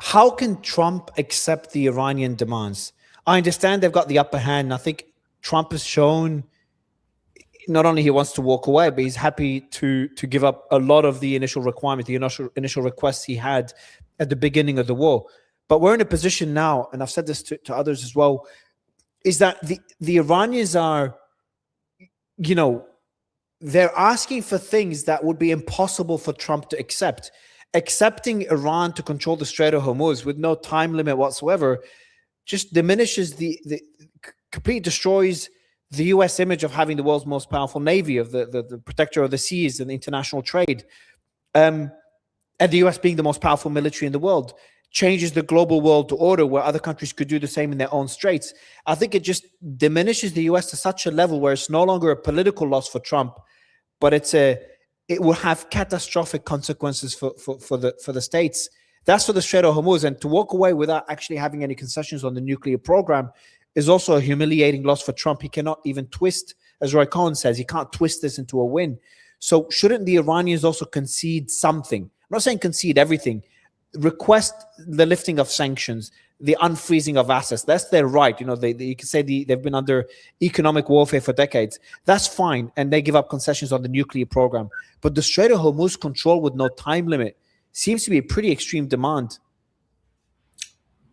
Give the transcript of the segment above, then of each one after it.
how can Trump accept the Iranian demands? I understand they've got the upper hand. And I think Trump has shown not only he wants to walk away, but he's happy to give up a lot of the initial requirement, the initial requests he had at the beginning of the war. But we're in a position now, and I've said this to others as well, is that the Iranians are, they're asking for things that would be impossible for Trump to accept. Accepting Iran to control the Strait of Hormuz with no time limit whatsoever just diminishes completely destroys the U.S. image of having the world's most powerful navy, of the protector of the seas and international trade, and the U.S. being the most powerful military in the world. Changes the global world order where other countries could do the same in their own straits. I think it just diminishes the U.S. to such a level where it's no longer a political loss for Trump, but it will have catastrophic consequences for the states. That's for the Strait of Hormuz, and to walk away without actually having any concessions on the nuclear program is also a humiliating loss for Trump. He cannot even twist, as Roy Cohen says, he can't twist this into a win. So shouldn't the Iranians also concede something? I'm not saying concede everything. Request the lifting of sanctions, the unfreezing of assets. That's their right. You can say they've been under economic warfare for decades. That's fine. And they give up concessions on the nuclear program. But the Strait of Hormuz control with no time limit seems to be a pretty extreme demand.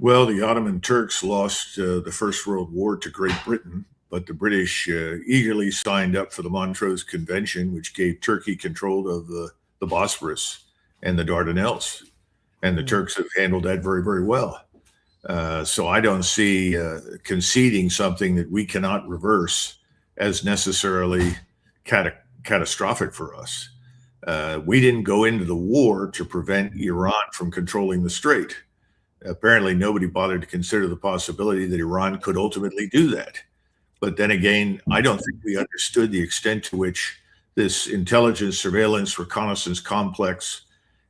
Well, the Ottoman Turks lost the First World War to Great Britain, but the British eagerly signed up for the Montreux Convention, which gave Turkey control of the Bosphorus and the Dardanelles. And the Turks have handled that very, very well. So I don't see conceding something that we cannot reverse as necessarily catastrophic for us. We didn't go into the war to prevent Iran from controlling the strait. Apparently, nobody bothered to consider the possibility that Iran could ultimately do that. But then again, I don't think we understood the extent to which this intelligence, surveillance, reconnaissance complex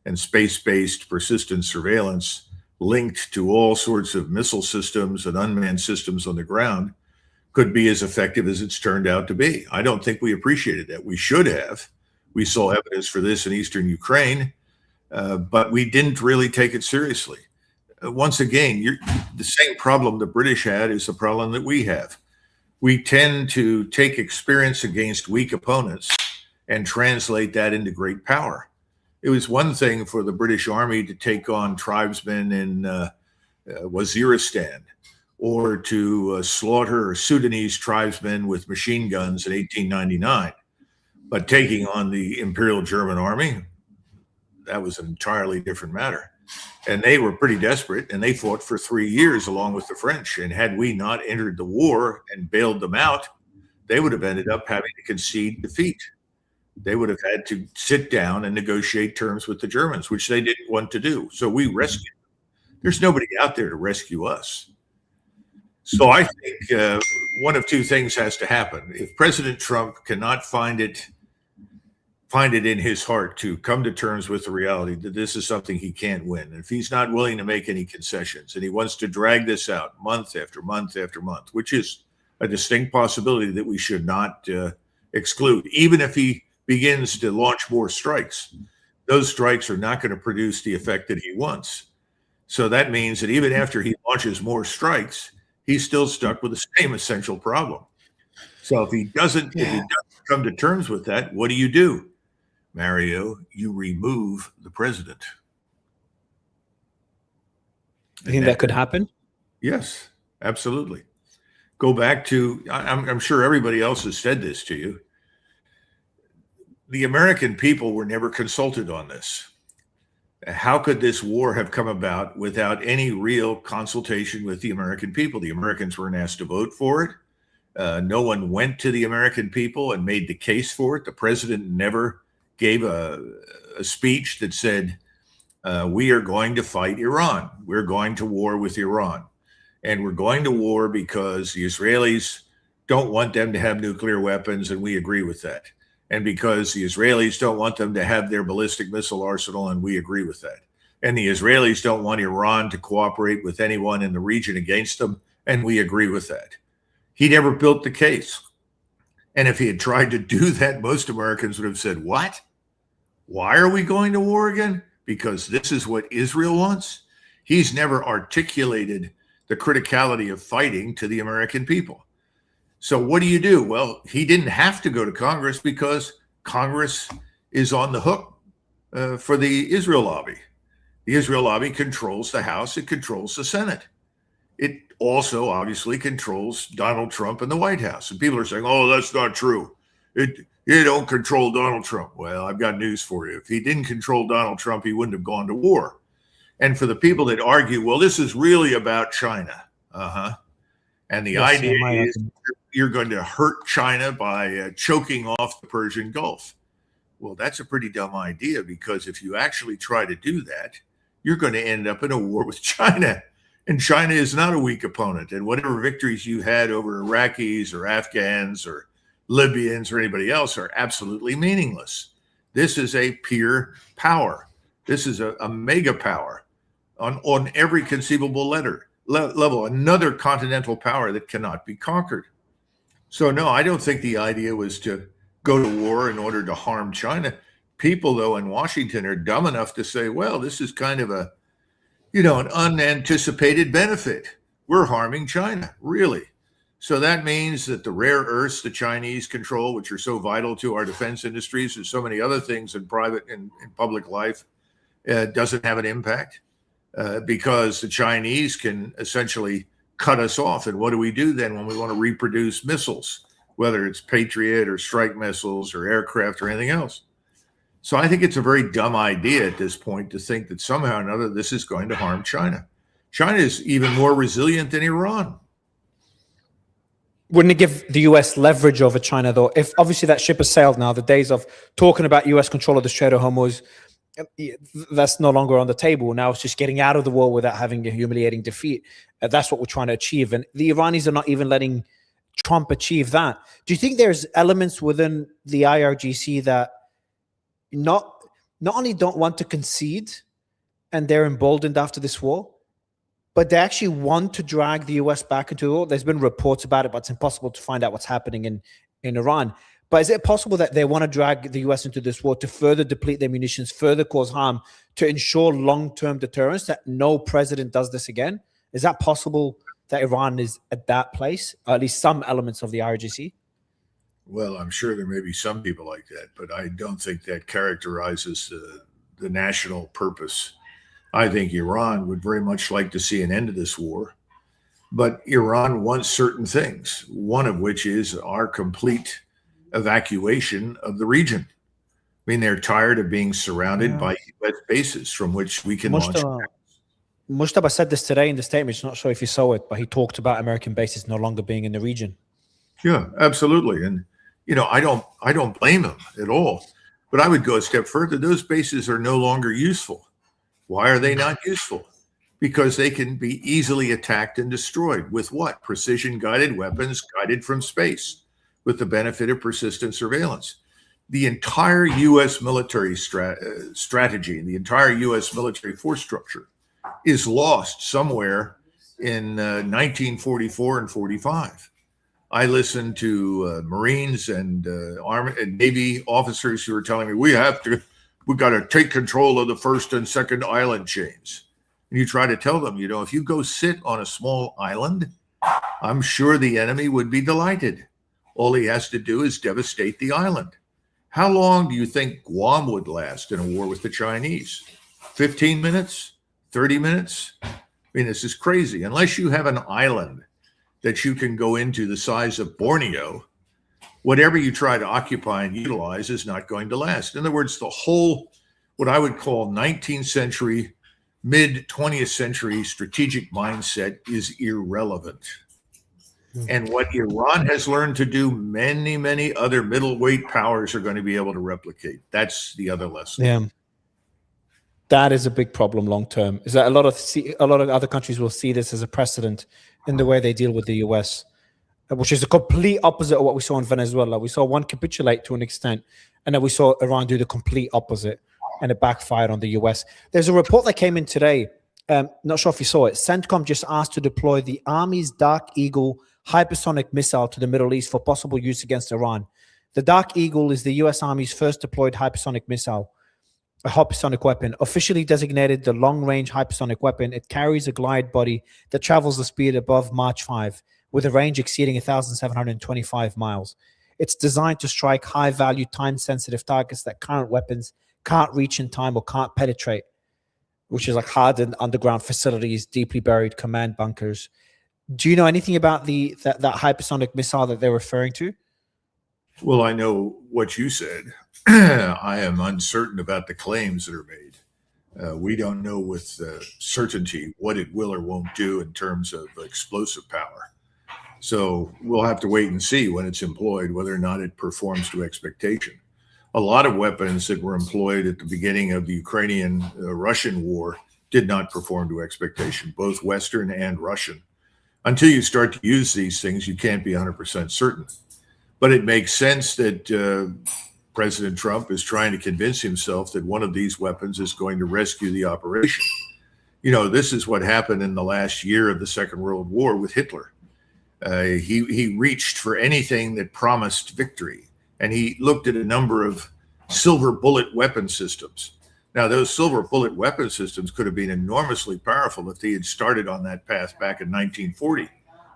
and space-based persistent surveillance linked to all sorts of missile systems and unmanned systems on the ground could be as effective as it's turned out to be. I don't think we appreciated that. We should have. We saw evidence for this in eastern Ukraine, but we didn't really take it seriously. Once again, the same problem the British had is the problem that we have. We tend to take experience against weak opponents and translate that into great power. It was one thing for the British Army to take on tribesmen in Waziristan, or to slaughter Sudanese tribesmen with machine guns in 1899. But taking on the Imperial German Army, that was an entirely different matter. And they were pretty desperate, and they fought for 3 years along with the French. And had we not entered the war and bailed them out, they would have ended up having to concede defeat. They would have had to sit down and negotiate terms with the Germans, which they didn't want to do. So we rescued them. There's nobody out there to rescue us. So I think one of two things has to happen. If President Trump cannot find it in his heart to come to terms with the reality that this is something he can't win, and if he's not willing to make any concessions and he wants to drag this out month after month after month, which is a distinct possibility that we should not exclude, even if he begins to launch more strikes, those strikes are not going to produce the effect that he wants. So that means that even after he launches more strikes, he's still stuck with the same essential problem. So if he doesn't come to terms with that, what do? Mario, you remove the president. You think that could happen? Yes, absolutely. Go back to, I'm sure everybody else has said this to you. The American people were never consulted on this. How could this war have come about without any real consultation with the American people? The Americans weren't asked to vote for it. No one went to the American people and made the case for it. The president never gave a speech that said, we are going to fight Iran. We're going to war with Iran. And we're going to war because the Israelis don't want them to have nuclear weapons, and we agree with that. And because the Israelis don't want them to have their ballistic missile arsenal, and we agree with that. And the Israelis don't want Iran to cooperate with anyone in the region against them, and we agree with that. He never built the case. And if he had tried to do that, most Americans would have said, what? Why are we going to war again? because this is what Israel wants. He's never articulated the criticality of fighting to the American people. So what do you do? Well, he didn't have to go to Congress because Congress is on the hook for the Israel lobby. The Israel lobby controls the House. It controls the Senate. It also obviously controls Donald Trump and the White House. And people are saying, oh, that's not true. You don't control Donald Trump. Well, I've got news for you. If he didn't control Donald Trump, he wouldn't have gone to war. And for the people that argue, well, this is really about China. And the idea is you're going to hurt China by choking off the Persian Gulf. Well, that's a pretty dumb idea, because if you actually try to do that, you're going to end up in a war with China. And China is not a weak opponent. And whatever victories you had over Iraqis or Afghans or Libyans or anybody else are absolutely meaningless. This is a peer power. This is a mega power on every conceivable level, another continental power that cannot be conquered. So no, I don't think the idea was to go to war in order to harm China. People, though, in Washington are dumb enough to say, well, this is kind of an unanticipated benefit. We're harming China, really. So that means that the rare earths the Chinese control, which are so vital to our defense industries and so many other things in private and in public life, doesn't have an impact because the Chinese can essentially cut us off. And what do we do then when we want to reproduce missiles, whether it's Patriot or strike missiles or aircraft or anything else? So I think it's a very dumb idea at this point to think that somehow or another this is going to harm China. China is even more resilient than Iran. Wouldn't it give the US leverage over China, though? If obviously that ship has sailed now, the days of talking about US control of the Strait of Hormuz, that's no longer on the table. Now it's just getting out of the war without having a humiliating defeat. That's what we're trying to achieve. And the Iranis are not even letting Trump achieve that. Do you think there's elements within the IRGC that not only don't want to concede and they're emboldened after this war, but they actually want to drag the US back into the war? There's been reports about it, but it's impossible to find out what's happening in Iran. But is it possible that they want to drag the US into this war to further deplete their munitions, further cause harm, to ensure long-term deterrence that no president does this again? Is that possible that Iran is at that place, or at least some elements of the IRGC? Well, I'm sure there may be some people like that, but I don't think that characterizes the national purpose. I think Iran would very much like to see an end to this war, but Iran wants certain things, one of which is our complete evacuation of the region. I mean, they're tired of being surrounded by U.S. bases from which we can launch. Mustafa said this today in the statement. I'm not sure if you saw it, but he talked about American bases no longer being in the region. Yeah, absolutely. And, I don't blame him at all. But I would go a step further. Those bases are no longer useful. Why are they not useful? Because they can be easily attacked and destroyed. With what? Precision-guided weapons guided from space, with the benefit of persistent surveillance. The entire U.S. military strategy, the entire U.S. military force structure is lost somewhere in 1944 and 45. I listened to Marines and Army and Navy officers who were telling me, we've got to take control of the first and second island chains. And you try to tell them, if you go sit on a small island, I'm sure the enemy would be delighted. All he has to do is devastate the island. How long do you think Guam would last in a war with the Chinese? 15 minutes? 30 minutes? I mean, this is crazy. Unless you have an island that you can go into the size of Borneo, whatever you try to occupy and utilize is not going to last. In other words, the whole, what I would call 19th century, mid 20th century strategic mindset is irrelevant. And what Iran has learned to do, many, many other middleweight powers are going to be able to replicate. That's the other lesson. Yeah. That is a big problem long term. Is that a lot of other countries will see this as a precedent in the way they deal with the US, which is the complete opposite of what we saw in Venezuela. We saw one capitulate to an extent, and then we saw Iran do the complete opposite, and it backfired on the US. There's a report that came in today. Not sure if you saw it. CENTCOM just asked to deploy the Army's Dark Eagle hypersonic missile to the Middle East for possible use against Iran. The Dark Eagle is the US Army's first deployed hypersonic missile. a hypersonic weapon, officially designated the long-range hypersonic weapon. It carries a glide body that travels the speed above Mach 5 with a range exceeding 1,725 miles. It's designed to strike high-value, time-sensitive targets that current weapons can't reach in time or can't penetrate, which is like hardened underground facilities, deeply buried command bunkers. Do you know anything about that hypersonic missile that they're referring to? Well, I know what you said. I am uncertain about the claims that are made. We don't know with certainty what it will or won't do in terms of explosive power. So we'll have to wait and see when it's employed, whether or not it performs to expectation. A lot of weapons that were employed at the beginning of the Ukrainian-Russian war did not perform to expectation, both Western and Russian. Until you start to use these things, you can't be 100% certain. But it makes sense that President Trump is trying to convince himself that one of these weapons is going to rescue the operation. You know, this is what happened in the last year of the Second World War with Hitler. He reached for anything that promised victory, and he looked at a number of silver bullet weapon systems. Now, those silver bullet weapon systems could have been enormously powerful if he had started on that path back in 1940,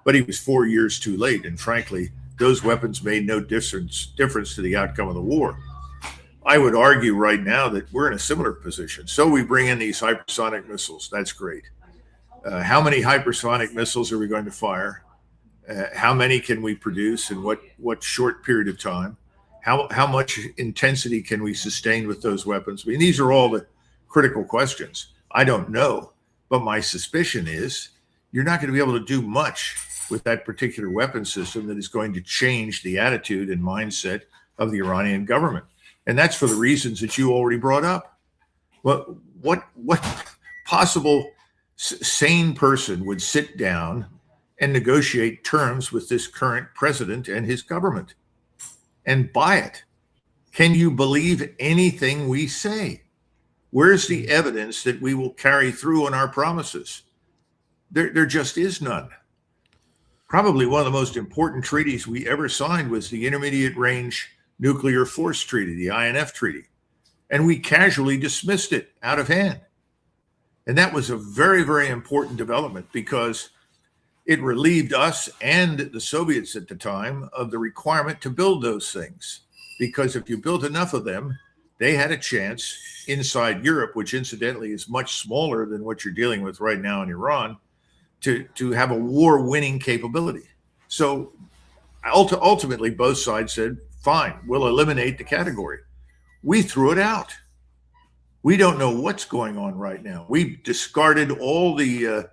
but he was 4 years too late, and frankly, those weapons made no difference to the outcome of the war. I would argue right now that we're in a similar position. So we bring in these hypersonic missiles. That's great. How many hypersonic missiles are we going to fire? How many can we produce in what short period of time? How much intensity can we sustain with those weapons? I mean, these are all the critical questions. I don't know, but my suspicion is you're not going to be able to do much with that particular weapon system that is going to change the attitude and mindset of the Iranian government. And that's for the reasons that you already brought up. What possible sane person would sit down and negotiate terms with this current president and his government and buy it? Can you believe anything we say? Where's the evidence that we will carry through on our promises? There just is none. Probably one of the most important treaties we ever signed was the Intermediate Range Nuclear Force Treaty, the INF Treaty. And we casually dismissed it out of hand. And that was a very, very important development because it relieved us and the Soviets at the time of the requirement to build those things. Because if you built enough of them, they had a chance inside Europe, which incidentally is much smaller than what you're dealing with right now in Iran, to have a war-winning capability. So ultimately, both sides said, fine, we'll eliminate the category. We threw it out. We don't know what's going on right now. We've discarded all of the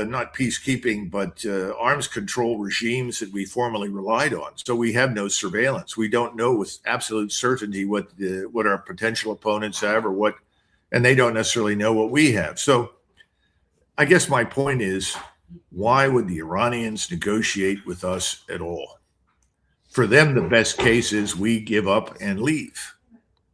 not peacekeeping, but arms control regimes that we formerly relied on. So we have no surveillance. We don't know with absolute certainty what our potential opponents have or what, and they don't necessarily know what we have. So I guess my point is, why would the Iranians negotiate with us at all? For them, the best case is we give up and leave.